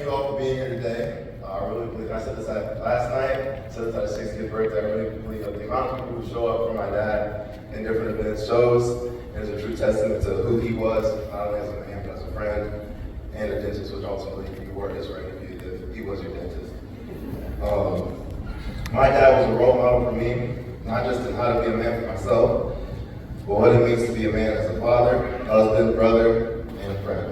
thank you all for being here today. I really believe, I said this last night, I said this at his 60th birthday, I really believe that the amount of people who show up for my dad in different events shows and is a true testament to who he was, not only as a man, but as a friend and a dentist, which ultimately you were his right if he was your dentist. My dad was a role model for me, not just in how to be a man for myself, but what it means to be a man as a father, husband, brother, and friend.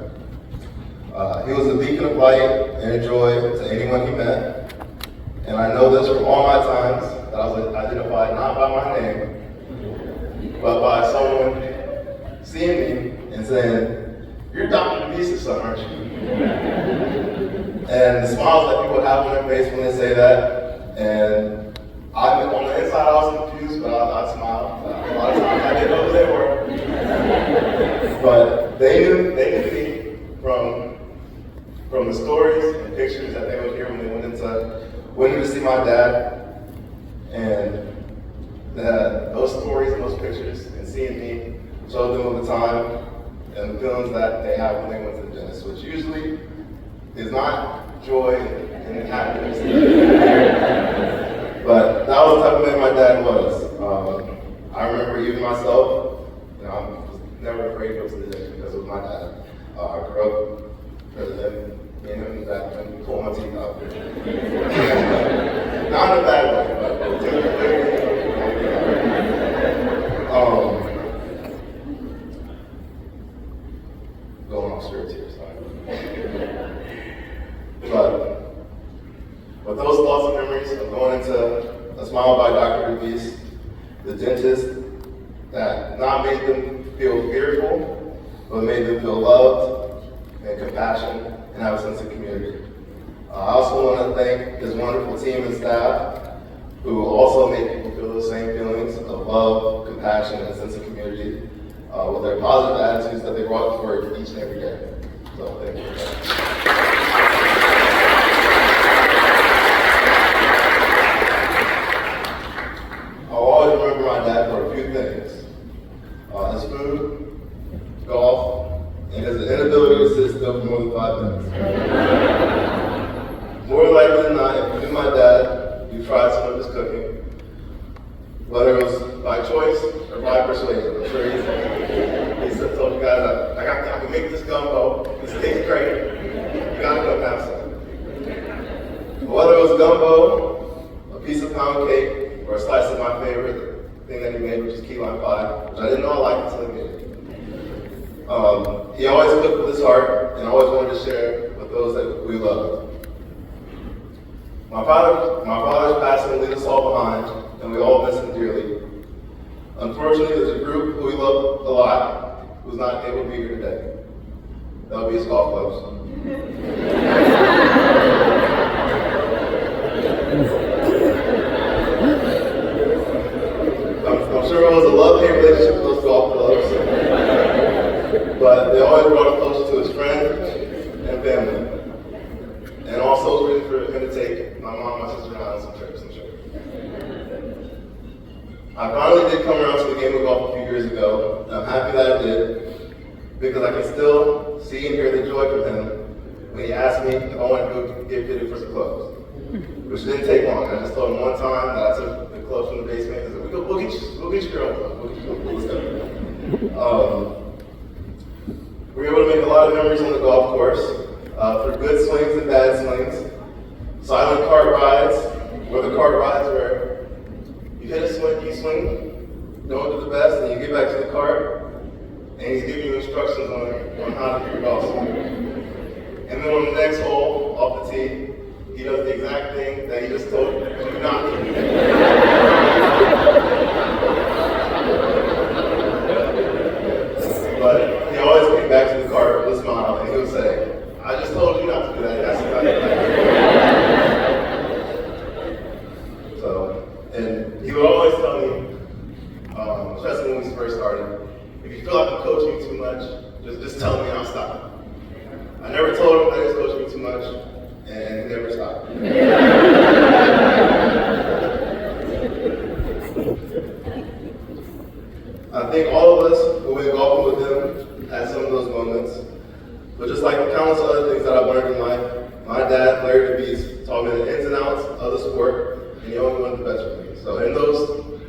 He was a beacon of light and joy to anyone he met. And I know this from all my times that I was identified not by my name, but by someone seeing me and saying, "You're Dr. Devese's son, aren't you?" And the smiles that people have on their face when they say that. And on the inside I was confused, but I smiled. A lot of times I didn't know who they were. But they knew me from the stories and pictures that they would hear when they went in to see my dad, and those stories and those pictures and seeing me showed them of the time and the feelings that they have when they went to the dentist, which usually is not joy and happiness. But that was the type of man my dad was. I remember even myself, I was never afraid to go to the dentist because it was my dad. I grew up because of him, me and him in the bathroom, pulling my teeth out. Not in a bad way, but going off script here, sorry. But with those thoughts and memories of going into A Smile by Dr. Devese, the dentist that not made them feel fearful, but made them feel loved and compassion and have a sense of community. I also want to thank his wonderful team and staff who also make people feel those same feelings of love, compassion, and a sense of community with their positive attitudes that they brought forward each and every day. So thank you. I'll always remember my dad for a few things. His food, golf, and his inability to sit still for more than 5 minutes. More likely than not, if you knew my dad, you tried some of his cooking, whether it was by choice or by persuasion. I'm sure he told you guys, I can make this gumbo, this tastes great, you gotta go have some. Whether it was gumbo, a piece of pound cake, or a slice of my favorite thing that he made, which is key lime pie, which I didn't know I liked until he made it. He always cooked with his heart and always wanted to share with those that we loved. My father's passing will leave us all behind, and we all miss him dearly. Unfortunately, there's a group who we love a lot who's not able to be here today. That would be his golf clubs. I'm sure it was a love-hate relationship with those golf clubs, but they always brought us closer to his friends and family. And also it was reason for him to take my mom and my sister and I on some trips, I'm sure. I finally did come around to the game of golf a few years ago, and I'm happy that I did, because I can still see and hear the joy from him when he asked me if I wanted to get fitted for some clothes, which didn't take long. I just told him one time that I took the clothes from the basement and said, we'll get you your own clothes, let's go. We were able to make a lot of memories on the golf course, through good swings and bad swings, silent cart rides, or the cart rides where you hit a swing, you swing, don't do the best, and you get back to the cart, and he's giving you instructions on how to do your golf swing. And then on the next hole, off the tee, he does the exact thing that he just told you not to do. But he always came back to the cart with a smile, and he would say, I just told you not to do that. That's what I did. So, and he would always tell me, especially when we first started, if you feel like I'm coaching you too much, just tell me and I'll stop. I never told him that he was coaching me too much, and he never stopped. I think all of us who went golfing with him had some of those moments. But just like the countless other things that I've learned in life, my dad, Larry Devese, taught me the ins and outs of the sport, and he only wanted the best for me. So in those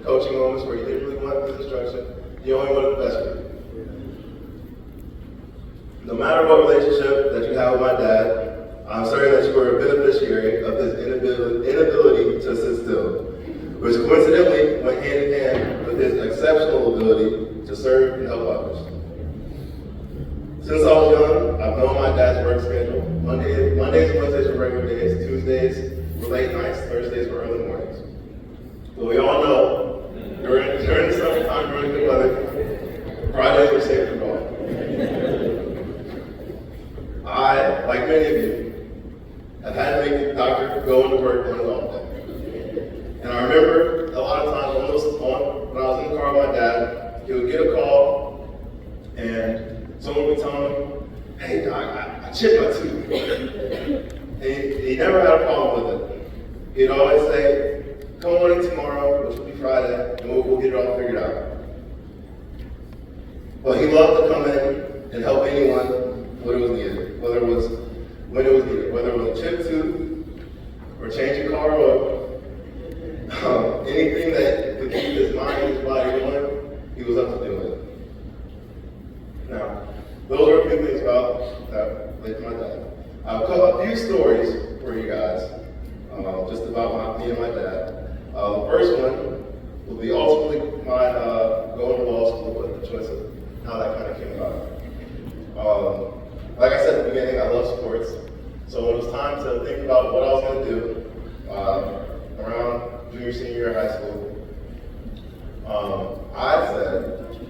coaching moments where he didn't really want the instruction, he only wanted the best for me. No matter what relationship that you have with my dad, I'm certain that you are a beneficiary of his inability to sit still, which coincidentally went hand in hand with his exceptional ability to serve and help others. Since I was young, I've known my dad's work schedule. Mondays and Wednesdays were regular days, Tuesdays were late nights, Thursdays were early mornings. But we all know, during the summertime, during the weather, Fridays were safe to go. I, like many of you, have had to make the doctor go into work on his off day. And I remember a lot of times when I was in the car with my dad, he would get a call and someone would tell him, "Hey, Doc, I chipped my tooth." And he never had a problem with it. He'd always say, "Come on in tomorrow, which will be Friday, and we'll get it all figured out." But he loved to come in and help anyone when it was needed, whether it was a chipped tooth or changing car oil, anything that could keep his mind and his body going, he was up to do it. Now, those are a few things about my dad. I'll tell a few stories for you guys, just about me and my dad. The first one will be ultimately my going to law school, but the choice of how that kind of came about. Like I said at the beginning, I love sports. So when it was time to think about what I was going to do around junior, senior year of high school, I said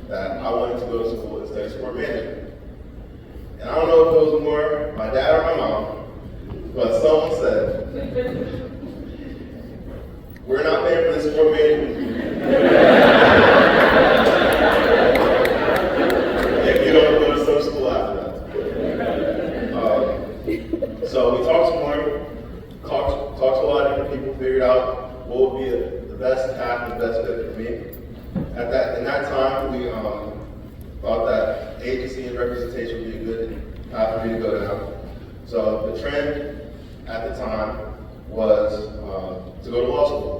that I wanted to go to school and study sport management. And I don't know if it was more my dad or my mom, but someone said, "We're not paying for this sport management if you don't go to some school after that." So we talked some more, talked to a lot of different people, figured out what would be the best path and the best fit for me. In that time, we thought that agency and representation would be a good path for me to go down. So the trend at the time was to go to law school.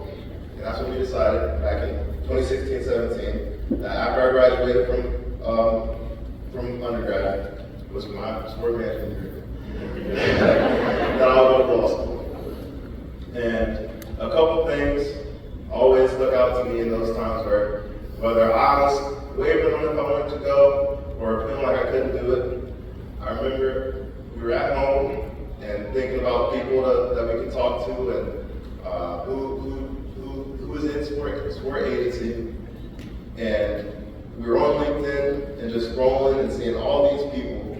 And that's what we decided back in 2016-17, that after I graduated from undergrad, was my sport management degree, that I'll go to law school. And a couple things always stuck out to me in those times whether I was wavering on if I wanted to go or feeling like I couldn't do it. I remember we were at home and thinking about people that we could talk to and who was in sport agency. And we were on LinkedIn and just scrolling and seeing all these people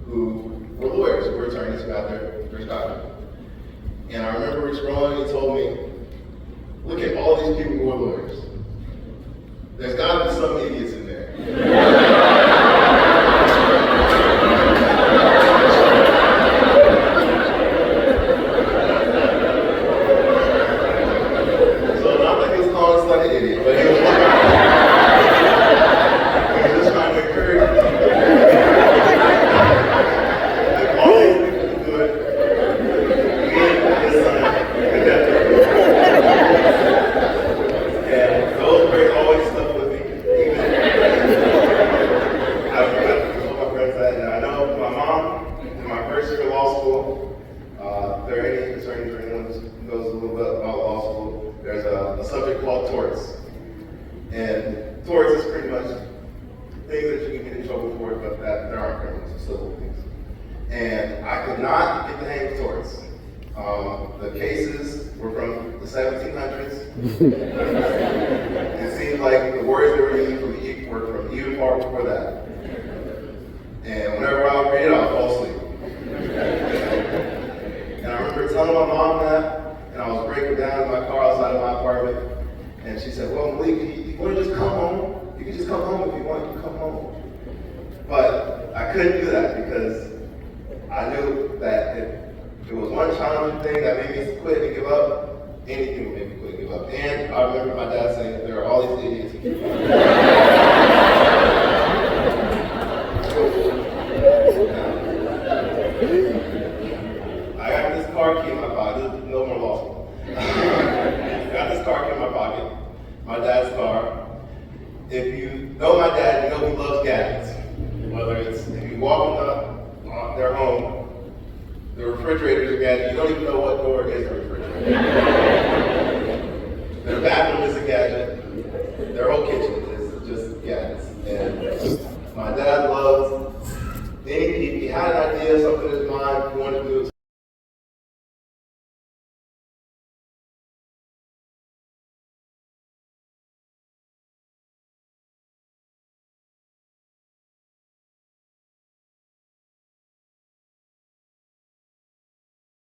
who were lawyers, who were attorneys, who got their doctorate. And I remember scrolling and he told me, "Look at all these people who are lawyers. There's got to be some idiots in there." So not that he was calling us like an idiot, but he was just trying to encourage me. Like all these people can do it. And those were always stuck with me. I told my friends that, and I know my mom, in my first year of law school, if there are any attorneys or anyone who knows a little bit about law school, there's a subject called torts. And torts is pretty much things that you can get in trouble for, but that there aren't criminals, civil things. And I could not get the hang of torts. The cases were from the 1700s. It seemed like the words they were using were from even far before that. And whenever I would read it, I would fall asleep. And I remember telling my mom that, and I was breaking down in my car outside of my apartment, and she said, "Well, Malik, you want to just come home? You can just come home if you want, you can come home." But I couldn't do that because I knew that if it was one challenging thing that made me quit and give up, anything would make me quit and give up. And I remember my dad saying that there are all these idiots. refrigerators again, you don't even know what door